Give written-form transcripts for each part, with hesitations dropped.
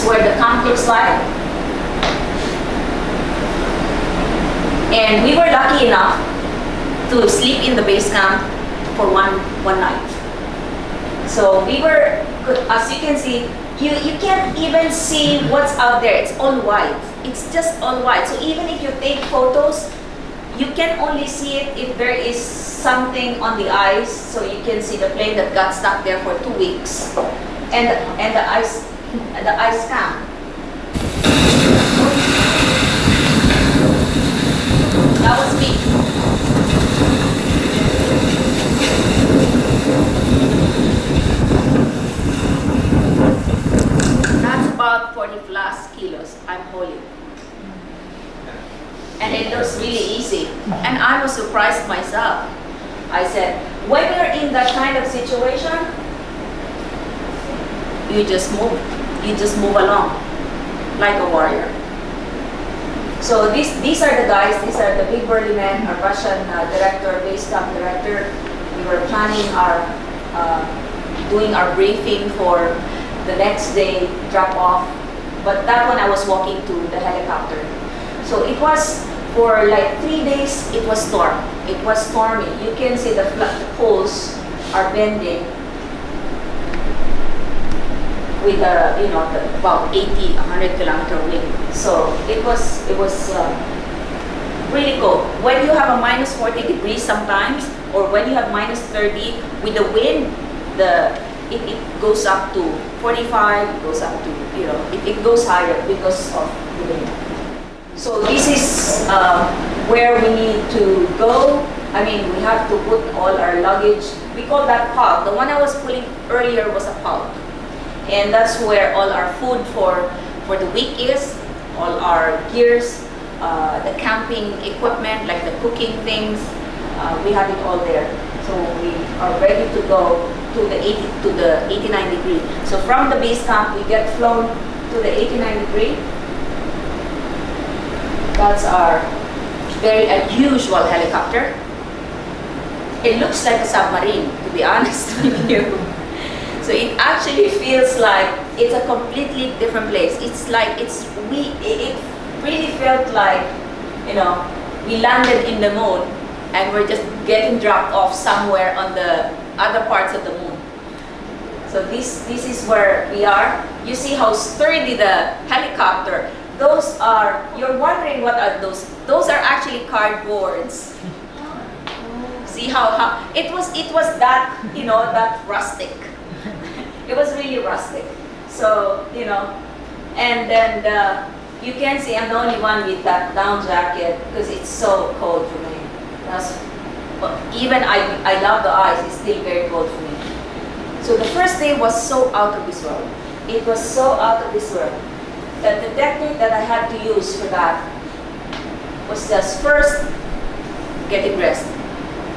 where the camp looks like. And we were lucky enough to sleep in the base camp for one night. So we were, as you can see, you can't even see what's out there. It's all white. It's just all white. So even if you take photos, you can only see it if there is something on the ice. So you can see the plane that got stuck there for 2 weeks, and the ice camp. That was me. That's about 40 plus kilos I'm holding. And it looks really easy. And I was surprised myself. I said, when you're in that kind of situation, you just move. You just move along like a warrior. So these are the guys, these are the big burly men, our Russian director, base camp director. We were planning doing our briefing for the next day drop off. But that one I was walking to the helicopter. So it was for like 3 days, it was It was stormy. You can see the poles are bending with about 80, 100 kilometer wind. So it was really cold. When you have a minus 40 degrees sometimes, or when you have minus 30, with the wind, it goes up to 45, it goes up to, it goes higher because of the wind. So this is where we need to go. I mean, we have to put all our luggage. We call that pulk. The one I was pulling earlier was a pulk. And that's where all our food for the week is, all our gears, the camping equipment, like the cooking things, we have it all there. So we are ready to go to the 89 degree. So from the base camp, we get flown to the 89 degree. That's our very unusual helicopter. It looks like a submarine, to be honest with you. So it actually feels like it's a completely different place. It's like it really felt like, we landed in the moon and we're just getting dropped off somewhere on the other parts of the moon. So this is where we are. You see how sturdy the helicopter. Those are, you're wondering what are those? Those are actually cardboards. See how it was that, that rustic. It was really rustic. So, and then you can see I'm the only one with that down jacket because it's so cold for me. Even I love the ice, it's still very cold for me. So the first day was so out of this world. It was so out of this world that the technique that I had to use for that was just first getting dressed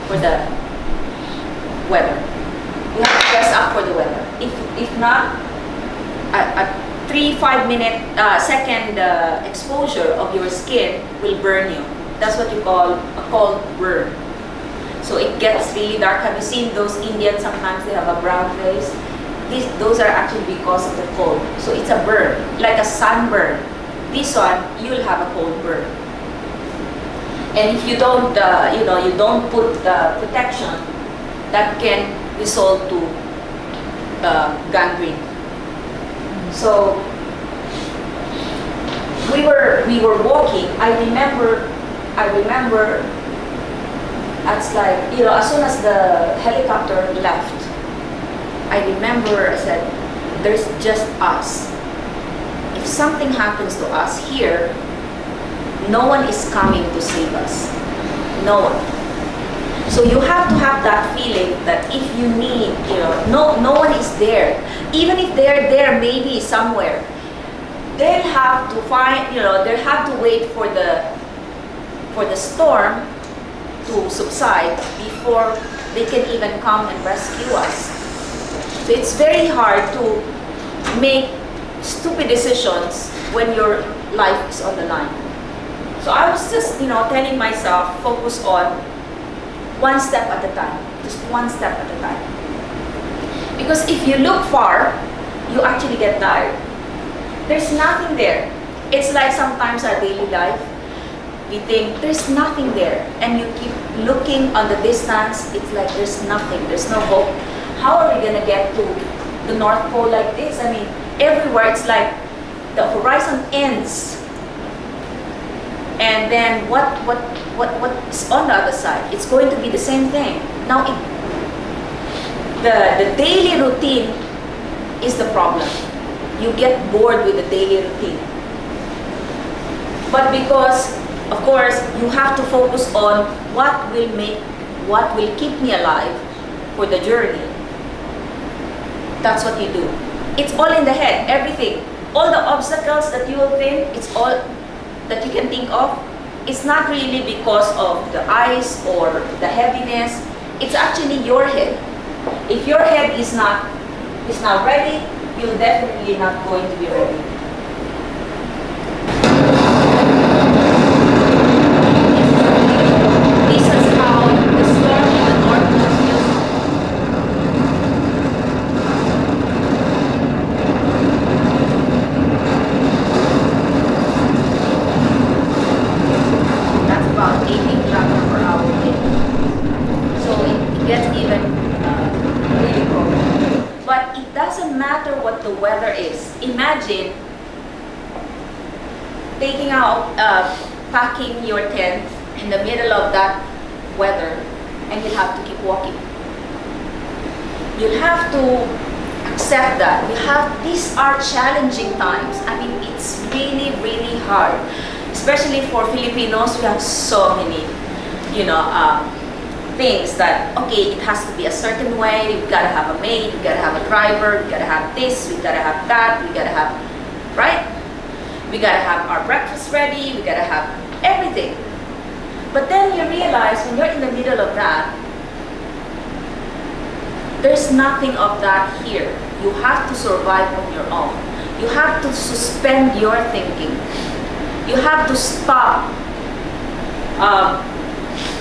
for the weather. You have to dress up for the weather. If not, a 3-5 minute second exposure of your skin will burn you. That's what you call a cold burn. So it gets really dark. Have you seen those Indians? Sometimes they have a brown face. Those are actually because of the cold. So it's a burn, like a sunburn. This one, you'll have a cold burn. And if you don't, you don't put protection, that can result to gangrene. So we were walking. I remember. It's like as soon as the helicopter left, I remember I said, "There's just us. If something happens to us here, no one is coming to save us. No one." So you have to have that feeling that if you need, no one is there. Even if they're there, maybe somewhere, they'll have to find, they'll have to wait for the storm to subside before they can even come and rescue us. So it's very hard to make stupid decisions when your life is on the line. So I was just, telling myself, focus on one step at a time, just one step at a time. Because if you look far, you actually get tired. There's nothing there. It's like sometimes our daily life, we think there's nothing there, and you keep looking on the distance, it's like there's nothing, there's no hope. How are we gonna get to the North Pole like this? I mean, everywhere it's like the horizon ends. And then what is on the other side? It's going to be the same thing. Now, the daily routine is the problem. You get bored with the daily routine. But because, of course, you have to focus on what will keep me alive for the journey. That's what you do. It's all in the head, everything. All the obstacles that you will think, it's all that you can think of. It's not really because of the ice or the heaviness. It's actually your head. If your head is not ready, you're definitely not going to be ready. This is how the storm in the North Pole feels. That's about 80 kilometers per hour wind. So it gets even really cold. But it doesn't matter what the weather is. Imagine taking out, packing your tent in the middle of that weather, and you'll have to keep walking. You'll have to accept that. These are challenging times. I mean, it's really, really hard. Especially for Filipinos, we have so many, things that, okay, it has to be a certain way. We've got to have a maid, we've got to have a driver, we've got to have this, we've got to have that, we've got to have, right? We got to have our breakfast ready, we got to have everything. But then you realize when you're in the middle of that, there's nothing of that here. You have to survive on your own. You have to suspend your thinking. You have to stop.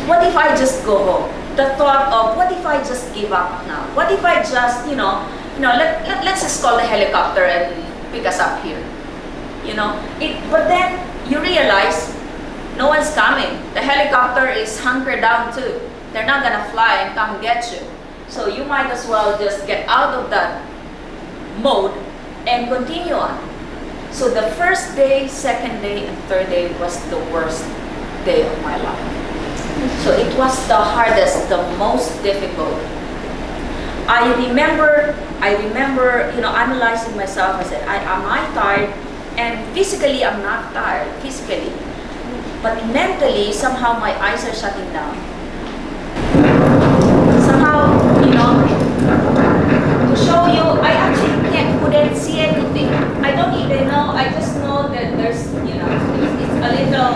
What if I just go home? The thought of, what if I just give up now? What if I just, let's just call the helicopter and pick us up here. But then you realize no one's coming. The helicopter is hunkered down too. They're not gonna fly and come get you. So you might as well just get out of that mode and continue on. So the first day, second day, and third day was the worst day of my life. So it was the hardest, the most difficult. I remember, analyzing myself. I said, am I tired? And physically, I'm not tired, physically. But mentally, somehow my eyes are shutting down. Somehow, to show you, I actually couldn't see anything. I don't even know, I just know that there's, it's a little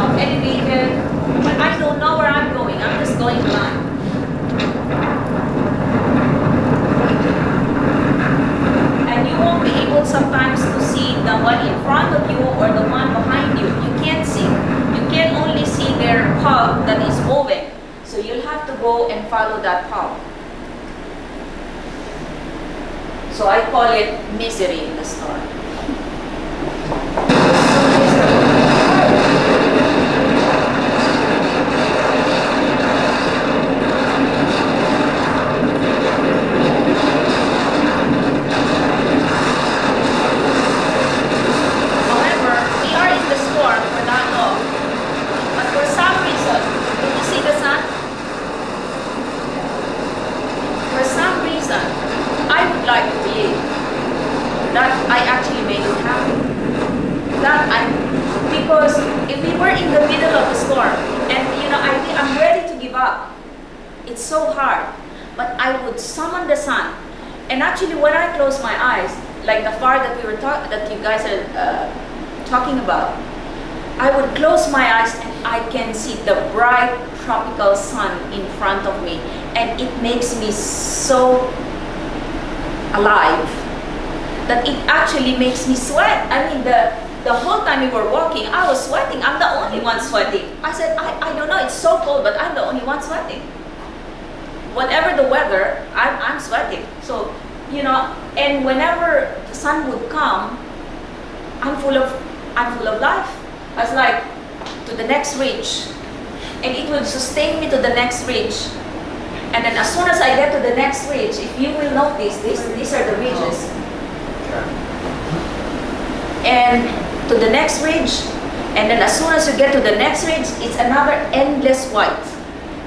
elevated, but I don't know where I'm going. I'm just going blind. And you won't be able sometimes to see the one in front of you or the one behind you. You can't see. You can only see their path that is moving. So you'll have to go and follow that path. So I call it misery in the storm. Because if we were in the middle of the storm and I'm ready to give up, it's so hard, but I would summon the sun. And actually when I close my eyes, like the fire that you guys are talking about, I would close my eyes and I can see the bright tropical sun in front of me, and it makes me so alive that it actually makes me sweat. I mean, the whole time we were walking, I was sweating. I'm the only one sweating. I said, I don't know, it's so cold, but I'm the only one sweating. Whatever the weather, I'm sweating. So, and whenever the sun would come, I'm full of life. I was like, to the next ridge. And it will sustain me to the next ridge. And then as soon as I get to the next ridge, if you will notice, these are the ridges. And to the next ridge, and then as soon as you get to the next ridge, it's another endless white.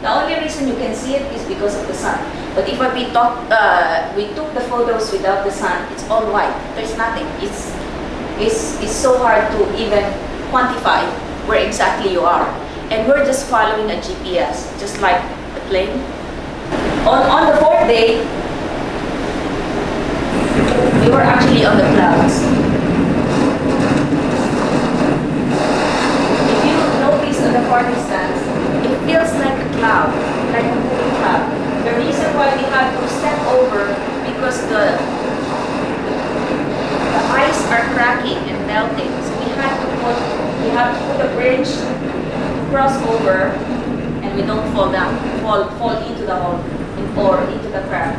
The only reason you can see it is because of the sun. But if we took the photos without the sun, it's all white. There's nothing. It's so hard to even quantify where exactly you are. And we're just following a GPS, just like the plane. On the fourth day, we were actually on the clouds. If you notice on the far distance, it feels like a cloud, like a moving cloud. The reason why we had to step over, because the ice are cracking and melting. So we have to put a bridge to cross over, and we don't fall into the hole or into the crack.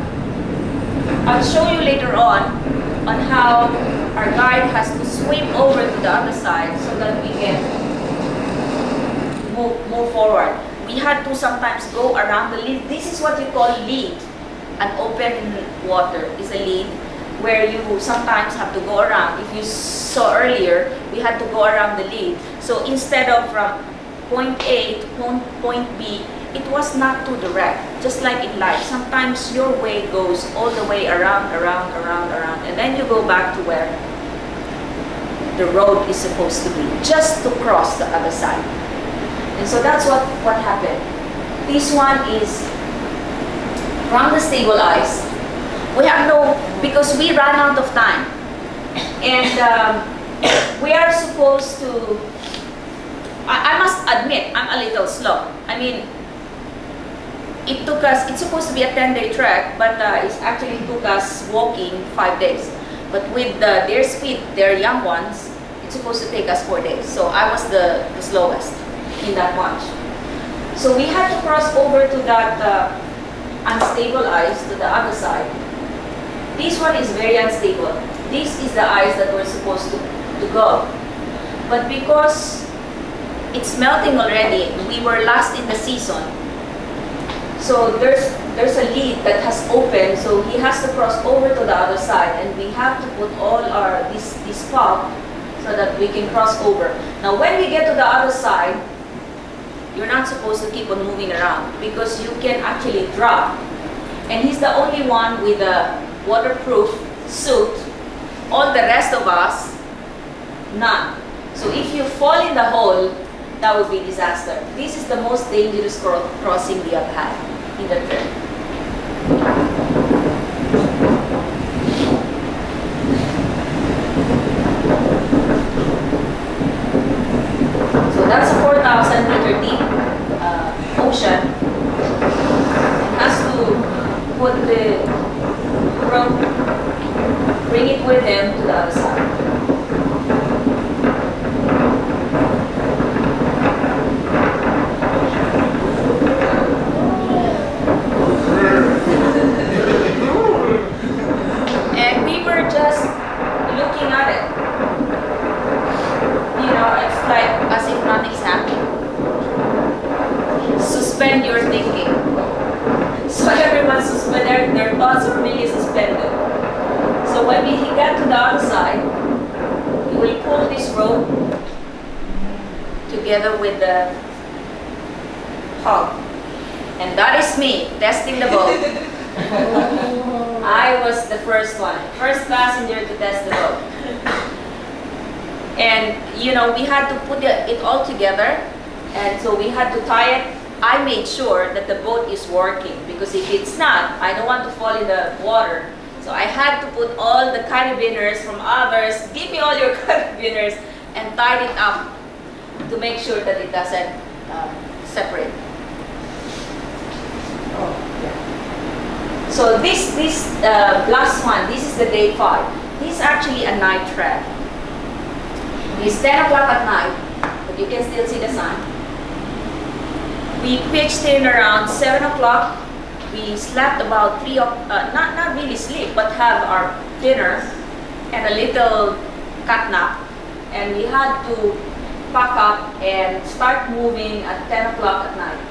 I'll show you later on how our guide has to swim over to the other side so that we can move forward. We had to sometimes go around the lead. This is what you call lead. An open water is a lead where you sometimes have to go around. If you saw earlier, we had to go around the lead. So instead of from point A to point B, it was not too direct, just like in life. Sometimes your way goes all the way around, and then you go back to where the road is supposed to be, just to cross the other side. And so that's what happened. This one is from the stable ice. We have because we ran out of time. And we are supposed to, I must admit, I'm a little slow. I mean, it's supposed to be a 10-day trek, but it actually took us walking 5 days. But with their speed, their young ones, it's supposed to take us 4 days. So I was the slowest in that bunch. So we had to cross over to that unstable ice to the other side. This one is very unstable. This is the ice that we're supposed to go. But because it's melting already, we were last in the season. So there's a lead that has opened, so he has to cross over to the other side, and we have to put all this fog so that we can cross over. Now when we get to the other side, you're not supposed to keep on moving around because you can actually drop. And he's the only one with a waterproof suit. All the rest of us, none. So if you fall in the hole, that would be disaster. This is the most dangerous crossing we have had in the trip. So that's a 4,000 meter deep ocean. It has to put the rope, bring it with him to the other side. Suspend your thinking. So everyone's suspended, their thoughts are really suspended. So when we get to the other side, you will pull this rope together with the hog. And that is me testing the boat. I was the first passenger to test the boat. And we had to put it all together, and so we had to tie it. I made sure that the boat is working, because if it's not, I don't want to fall in the water. So I had to put all the carabiners from others, give me all your carabiners, and tied it up to make sure that it doesn't separate. Oh, yeah. So this last one, this is the day 5. This is actually a night trek. It's 10 o'clock at night, but you can still see the sun. We pitched in around 7 o'clock. We slept about 3 o'clock, not really sleep, but have our dinner and a little cat nap. and we had to pack up and start moving at 10 o'clock at night.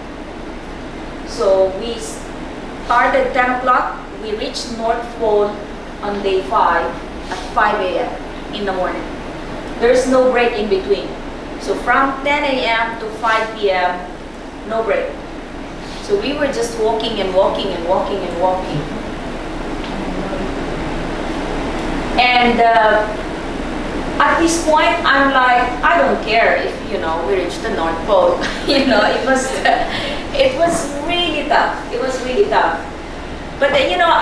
So we started 10 o'clock, we reached North Pole on day 5 at 5 a.m. in the morning. There's no break in between. So from 10 a.m. to 5 p.m., no break. So we were just walking and walking and walking and walking. And at this point, I'm like, I don't care if, we reach the North Pole. It was really tough. It was really tough. But I know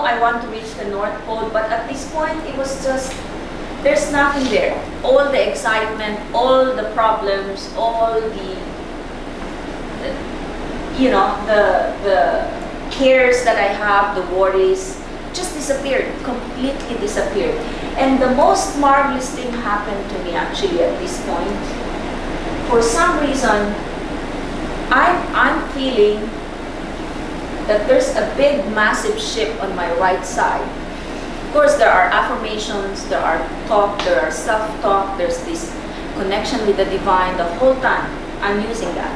I want to reach the North Pole, but at this point, it was just, there's nothing there. All the excitement, all the problems, all the cares that I have, the worries, just disappeared, completely disappeared. And the most marvelous thing happened to me actually at this point. For some reason, I'm feeling that there's a big, massive ship on my right side. Of course, there are affirmations, there are talk, there are self-talk, there's this connection with the divine the whole time. I'm using that.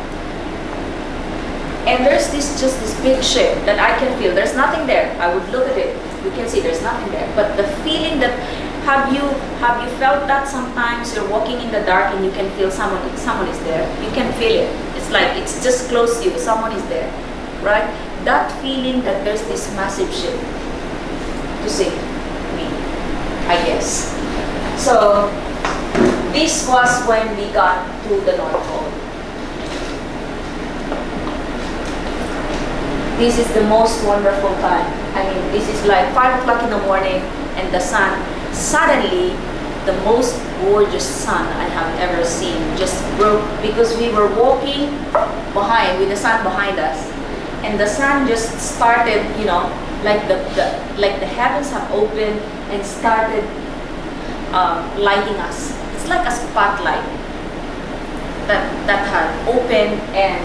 And there's just this big ship that I can feel. There's nothing there. I would look at it. You can see there's nothing there. But the feeling that, have you felt that sometimes you're walking in the dark and you can feel someone is there? You can feel it. It's like it's just close to you. Someone is there, right? That feeling that there's this massive ship to save me, I guess. So this was when we got to the North Pole. This is the most wonderful time. I mean, this is like 5 o'clock in the morning and the sun, suddenly, the most gorgeous sun I have ever seen just broke because we were walking behind with the sun behind us. And the sun just started, like the heavens have opened and started lighting us. It's like a spotlight that had opened and,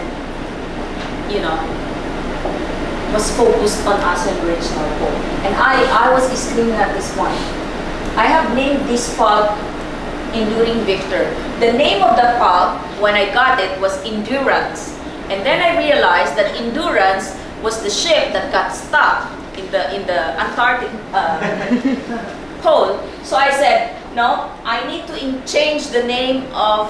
was focused on us and reached North Pole. And I was screaming at this point. I have named this pulp Enduring Victor. The name of the pulp, when I got it, was Endurance. And then I realized that Endurance was the ship that got stuck in the Antarctic pole. So I said, no, I need to change the name of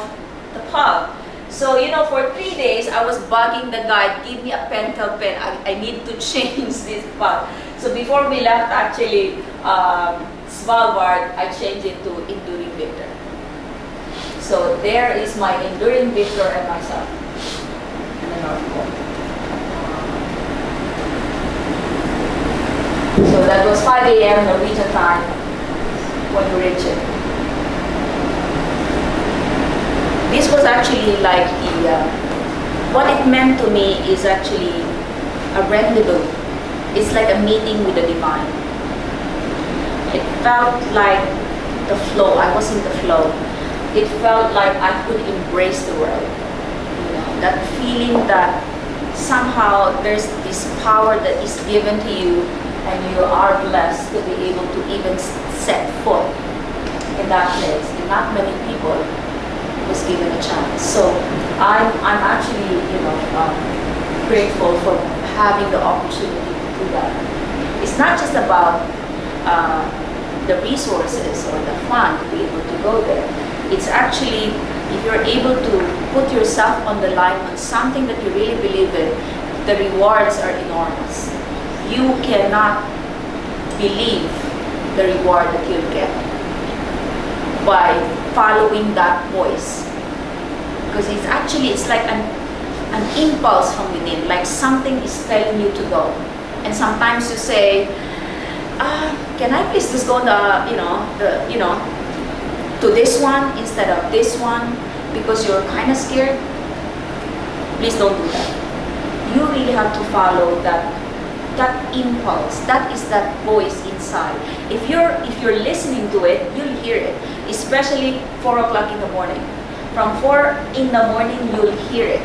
the pulp. So, for 3 days, I was bugging the guide, give me a pentel pen, I need to change this pulp. So before we left, actually, Svalbard, I changed it to Enduring Victor. So there is my Enduring Victor and myself in the North Pole. So that was 5 a.m. Norwegian time when we reached it. This was actually like what it meant to me is actually a rendezvous. It's like a meeting with the divine. It felt like the flow. I was in the flow. It felt like I could embrace the world. That feeling that somehow there's this power that is given to you and you are blessed to be able to even set foot in that place. And not many people was given a chance. So I'm actually, grateful for having the opportunity to do that. It's not just about the resources or the fun to be able to go there. It's actually, if you're able to put yourself on the line on something that you really believe in, the rewards are enormous. You cannot believe the reward that you'll get by following that voice, because it's like an impulse from within, like something is telling you to go. And sometimes you say, can I please just go to this one instead of this one, because you're kind of scared? Please don't do that. You really have to follow that impulse. That is that voice inside. If you're listening to it, you'll hear it. Especially 4 o'clock in the morning. From 4 in the morning, you'll hear it.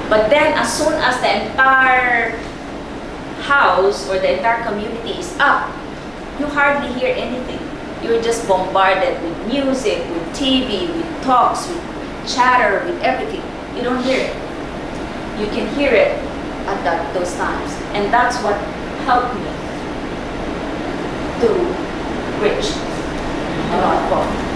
But then, as soon as the entire house or the entire community is up, you hardly hear anything. you're just bombarded with music, with TV, with talks, with chatter, with everything. You don't hear it. You can hear it at those times. And that's what helped me to reach to North Pole.